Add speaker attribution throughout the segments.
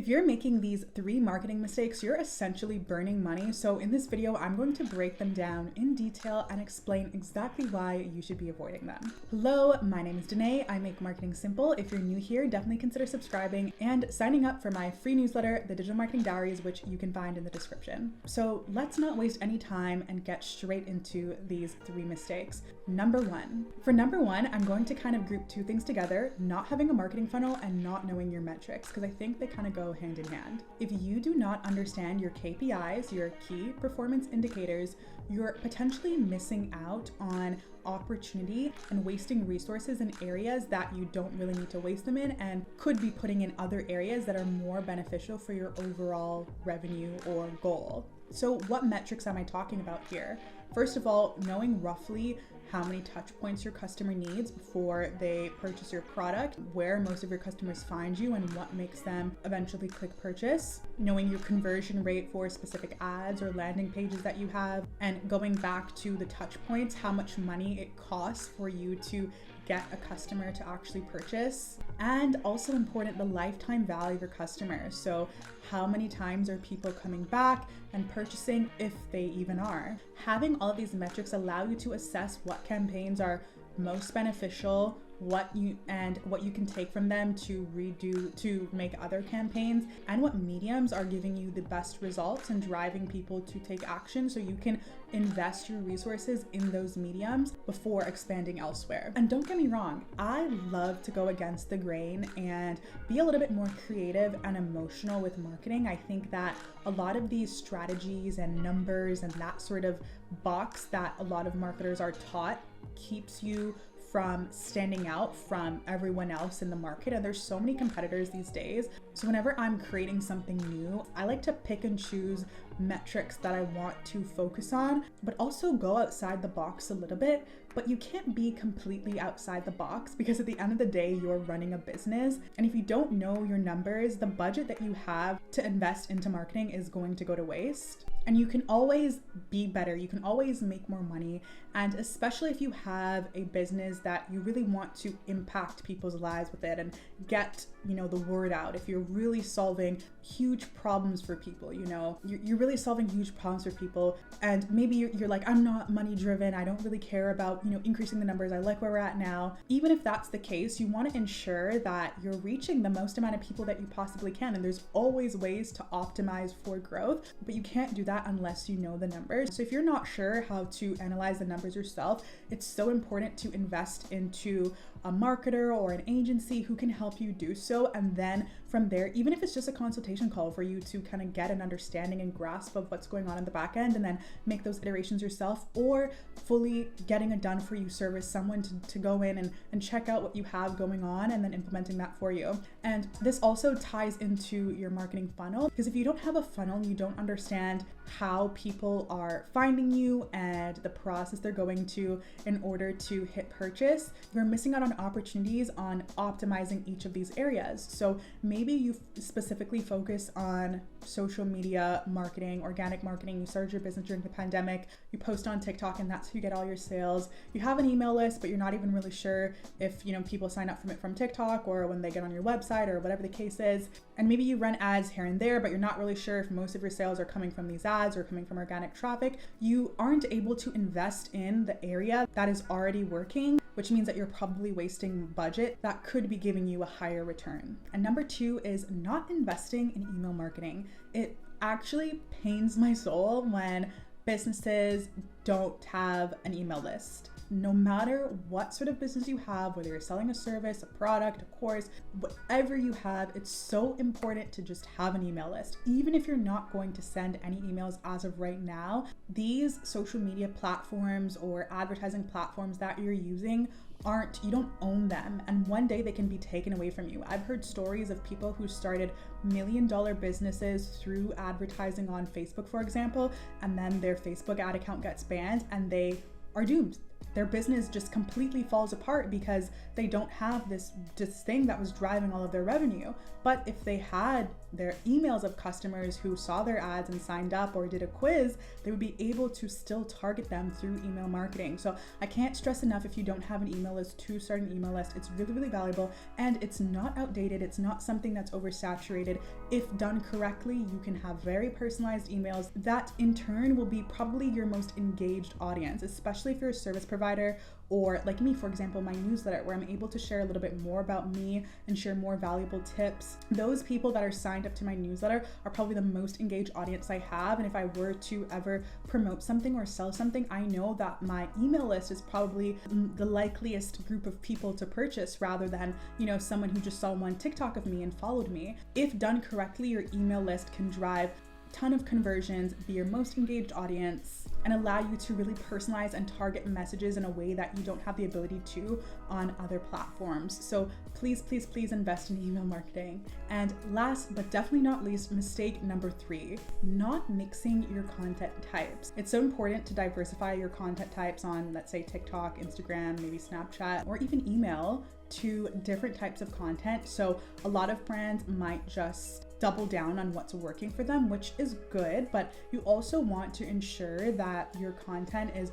Speaker 1: If you're making these 3 marketing mistakes, you're essentially burning money. So in this video, I'm going to break them down in detail and explain exactly why you should be avoiding them. Hello, my name is Danae. I make marketing simple. If you're new here, definitely consider subscribing and signing up for my free newsletter, the Digital Marketing Diaries, which you can find in the description. So let's not waste any time and get straight into these 3 mistakes. Number 1. For number 1, I'm going to kind of group 2 things together, not having a marketing funnel and not knowing your metrics, because I think they kind of go hand in hand. If you do not understand your KPIs, your key performance indicators, you're potentially missing out on opportunity and wasting resources in areas that you don't really need to waste them in and could be putting in other areas that are more beneficial for your overall revenue or goal. So what metrics am I talking about here? First of all, knowing roughly how many touch points your customer needs before they purchase your product, where most of your customers find you and what makes them eventually click purchase, knowing your conversion rate for specific ads or landing pages that you have, and going back to the touch points, how much money it costs for you to get a customer to actually purchase. And also important, the lifetime value of your customers. So how many times are people coming back and purchasing, if they even are? Having all of these metrics allow you to assess what campaigns are most beneficial, what you can take from them to redo to make other campaigns, and what mediums are giving you the best results and driving people to take action, so you can invest your resources in those mediums before expanding elsewhere. And don't get me wrong, I love to go against the grain and be a little bit more creative and emotional with marketing. I think that a lot of these strategies and numbers and that sort of box that a lot of marketers are taught keeps you from standing out from everyone else in the market. And there's so many competitors these days. So whenever I'm creating something new, I like to pick and choose metrics that I want to focus on, but also go outside the box a little bit. But you can't be completely outside the box, because at the end of the day, you're running a business. And if you don't know your numbers, the budget that you have to invest into marketing is going to go to waste. And you can always be better. You can always make more money. And especially if you have a business that you really want to impact people's lives with it and get, the word out. If you're really solving huge problems for people, you're really solving huge problems for people. And maybe you're like, I'm not money driven. I don't really care about, increasing the numbers. I like where we're at now. Even if that's the case, you want to ensure that you're reaching the most amount of people that you possibly can. And there's always ways to optimize for growth, but you can't do that unless you know the numbers. So if you're not sure how to analyze the numbers yourself, it's so important to invest into a marketer or an agency who can help you do so. And then from there, even if it's just a consultation call for you to kind of get an understanding and grasp of what's going on in the back end, and then make those iterations yourself, or fully getting a done for you service, someone to go in and check out what you have going on and then implementing that for you. And this also ties into your marketing funnel, because if you don't have a funnel, you don't understand how people are finding you and the process they're going to in order to hit purchase, you're missing out on opportunities on optimizing each of these areas. So maybe you specifically focus on social media marketing, organic marketing. You started your business during the pandemic, you post on TikTok, and that's how you get all your sales. You have an email list, but you're not even really sure if people sign up from TikTok or when they get on your website or whatever the case is. And maybe you run ads here and there, but you're not really sure if most of your sales are coming from these ads or coming from organic traffic. You aren't able to invest in the area that is already working, which means that you're probably wasting budget that could be giving you a higher return. And number 2 is not investing in email marketing. It actually pains my soul when businesses don't have an email list. No matter what sort of business you have, whether you're selling a service, a product, a course, whatever you have, it's so important to just have an email list. Even if you're not going to send any emails as of right now, these social media platforms or advertising platforms that you're using you don't own them, and one day they can be taken away from you. I've heard stories of people who started $1 million businesses through advertising on Facebook, for example, and then their Facebook ad account gets banned and they are doomed. Their business just completely falls apart because they don't have this thing that was driving all of their revenue. But if they had their emails of customers who saw their ads and signed up or did a quiz, they would be able to still target them through email marketing. So I can't stress enough, if you don't have an email list, to start an email list. It's really, really valuable, and it's not outdated. It's not something that's oversaturated. If done correctly, you can have very personalized emails that in turn will be probably your most engaged audience, especially if you're a service provider, or like me, for example, my newsletter, where I'm able to share a little bit more about me and share more valuable tips. Those people that are signed up to my newsletter are probably the most engaged audience I have. And if I were to ever promote something or sell something, I know that my email list is probably the likeliest group of people to purchase, rather than, you know, someone who just saw one TikTok of me and followed me. If done correctly, your email list can drive ton of conversions, be your most engaged audience, and allow you to really personalize and target messages in a way that you don't have the ability to on other platforms. So please, please, please invest in email marketing. And last but definitely not least, mistake number 3, not mixing your content types. It's so important to diversify your content types on, let's say, TikTok, Instagram, maybe Snapchat, or even email, to different types of content. So a lot of brands might just double down on what's working for them, which is good, but you also want to ensure that your content is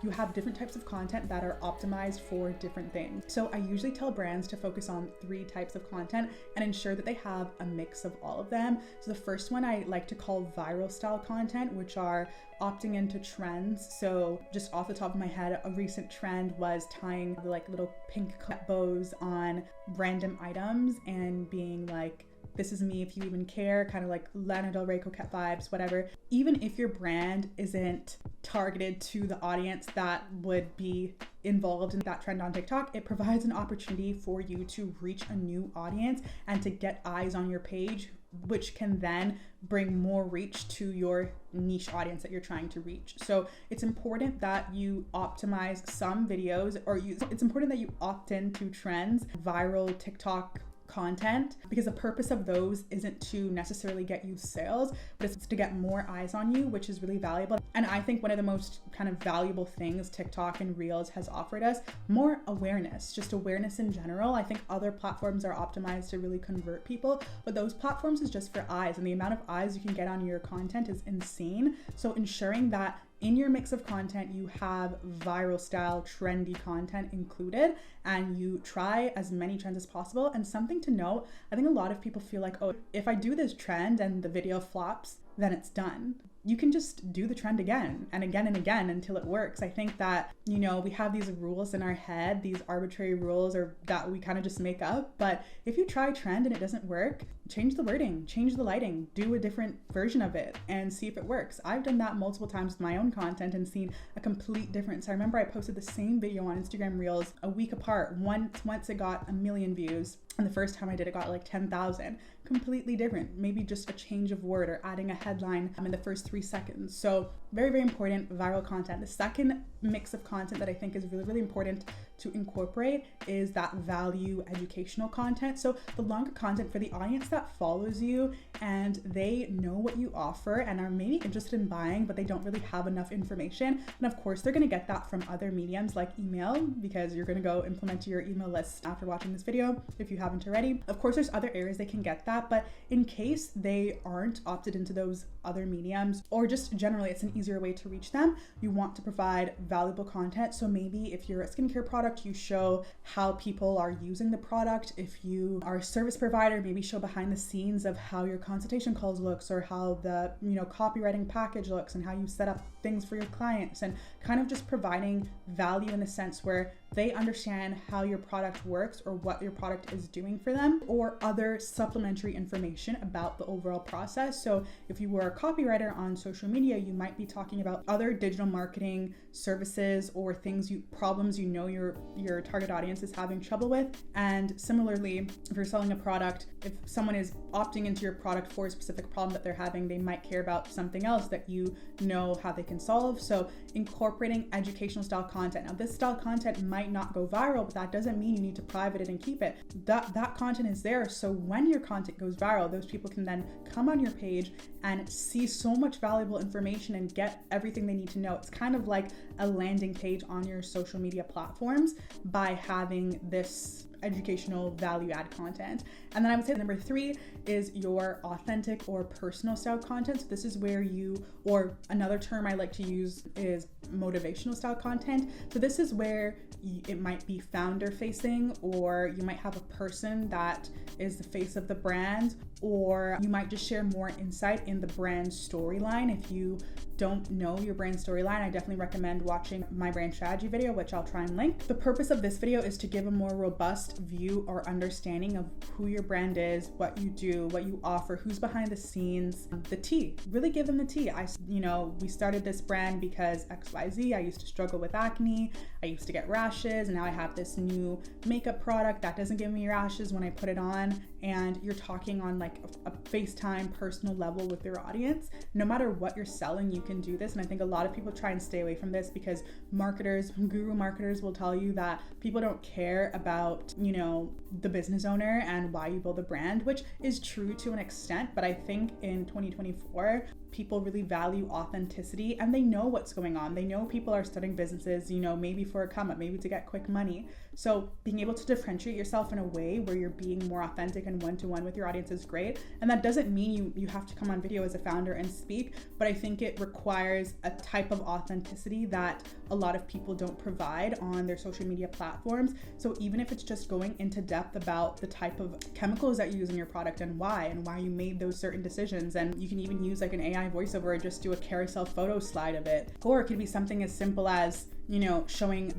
Speaker 1: you have different types of content that are optimized for different things. So I usually tell brands to focus on 3 types of content and ensure that they have a mix of all of them. So the first one I like to call viral style content, which are opting into trends. So just off the top of my head, a recent trend was tying the like little pink bows on random items and being like, "This is me if you even care," kind of like Lana Del Rey coquette vibes, whatever. Even if your brand isn't targeted to the audience that would be involved in that trend on TikTok, it provides an opportunity for you to reach a new audience and to get eyes on your page, which can then bring more reach to your niche audience that you're trying to reach. So it's important that you optimize some videos, or it's important that you opt into trends, viral TikTok content, because the purpose of those isn't to necessarily get you sales, but it's to get more eyes on you, which is really valuable. And I think one of the most kind of valuable things TikTok and Reels has offered us, more awareness, just awareness in general. I think other platforms are optimized to really convert people, but those platforms is just for eyes, and the amount of eyes you can get on your content is insane. So ensuring that in your mix of content, you have viral style, trendy content included, and you try as many trends as possible. And something to note, I think a lot of people feel like, oh, if I do this trend and the video flops, then it's done. You can just do the trend again and again and again until it works. I think that, you know, we have these rules in our head, these arbitrary rules, or that we kind of just make up. But if you try trend and it doesn't work, change the wording, change the lighting, do a different version of it and see if it works. I've done that multiple times with my own content and seen a complete difference. I remember I posted the same video on Instagram Reels a week apart. Once it got 1 million views, and the first time I did it got like 10,000. Completely different. Maybe just a change of word or adding a headline in the first 3 seconds. So very, very important, viral content. The second mix of content that I think is really, really important to incorporate is that value educational content. So the longer content for the audience that follows you and they know what you offer and are maybe interested in buying, but they don't really have enough information. And of course, they're going to get that from other mediums like email, because you're going to go implement your email list after watching this video if you haven't already. Of course, there's other areas they can get that, but in case they aren't opted into those other mediums, or just generally it's an easier way to reach them, you want to provide valuable content. So maybe if you're a skincare product, you show how people are using the product. If you are a service provider, maybe show behind the scenes of how your consultation calls looks, or how the, you know, copywriting package looks, and how you set up things for your clients, and kind of just providing value in the sense where they understand how your product works or what your product is doing for them, or other supplementary information about the overall process. So if you were a copywriter on social media, you might be talking about other digital marketing services or problems you know your target audience is having trouble with. And similarly, if you're selling a product, if someone is opting into your product for a specific problem that they're having, they might care about something else that you know how they can solve. So incorporating educational style content. Now, this style content might not go viral, but that doesn't mean you need to private it and keep it. That content is there, so when your content goes viral, those people can then come on your page and see so much valuable information and get everything they need to know. It's kind of like a landing page on your social media platforms by having this educational value add content. And then I would say number 3 is your authentic or personal style content. So this is where or another term I like to use is motivational style content. So this is where it might be founder facing, or you might have a person that is the face of the brand, or you might just share more insight in the brand storyline. If you don't know your brand storyline, I definitely recommend watching my brand strategy video, which I'll try and link. The purpose of this video is to give a more robust view or understanding of who your brand is, what you do, what you offer, who's behind the scenes, the tea. Really give them the tea. We started this brand because XYZ. I used to struggle with acne. I used to get rashes, and now I have this new makeup product that doesn't give me rashes when I put it on. And you're talking on like a FaceTime personal level with your audience. No matter what you're selling, you can do this. And I think a lot of people try and stay away from this because guru marketers will tell you that people don't care about, the business owner and why you build a brand, which is true to an extent. But I think in 2024, people really value authenticity, and they know what's going on. They know people are starting businesses, maybe for a come up, maybe to get quick money. So being able to differentiate yourself in a way where you're being more authentic and one-to-one with your audience is great. And that doesn't mean you have to come on video as a founder and speak, but I think it requires a type of authenticity that a lot of people don't provide on their social media platforms. So even if it's just going into depth about the type of chemicals that you use in your product and why you made those certain decisions, and you can even use like an AI voiceover or just do a carousel photo slide of it. Or it could be something as simple as, showing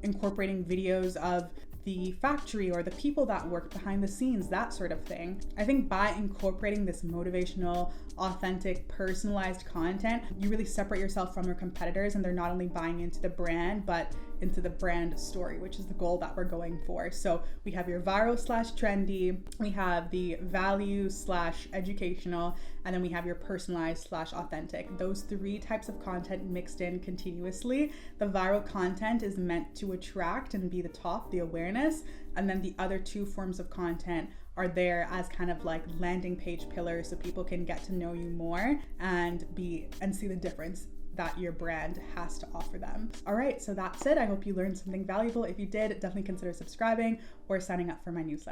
Speaker 1: incorporating videos of the factory or the people that work behind the scenes, that sort of thing. I think by incorporating this motivational, authentic, personalized content, you really separate yourself from your competitors, and they're not only buying into the brand, but into the brand story, which is the goal that we're going for. So we have your viral/trendy, we have the value/educational, and then we have your personalized/authentic. Those 3 types of content mixed in continuously. The viral content is meant to attract and be the top, the awareness, and then the other 2 forms of content are there as kind of like landing page pillars so people can get to know you more and see the difference that your brand has to offer them. All right, so that's it. I hope you learned something valuable. If you did, definitely consider subscribing or signing up for my newsletter.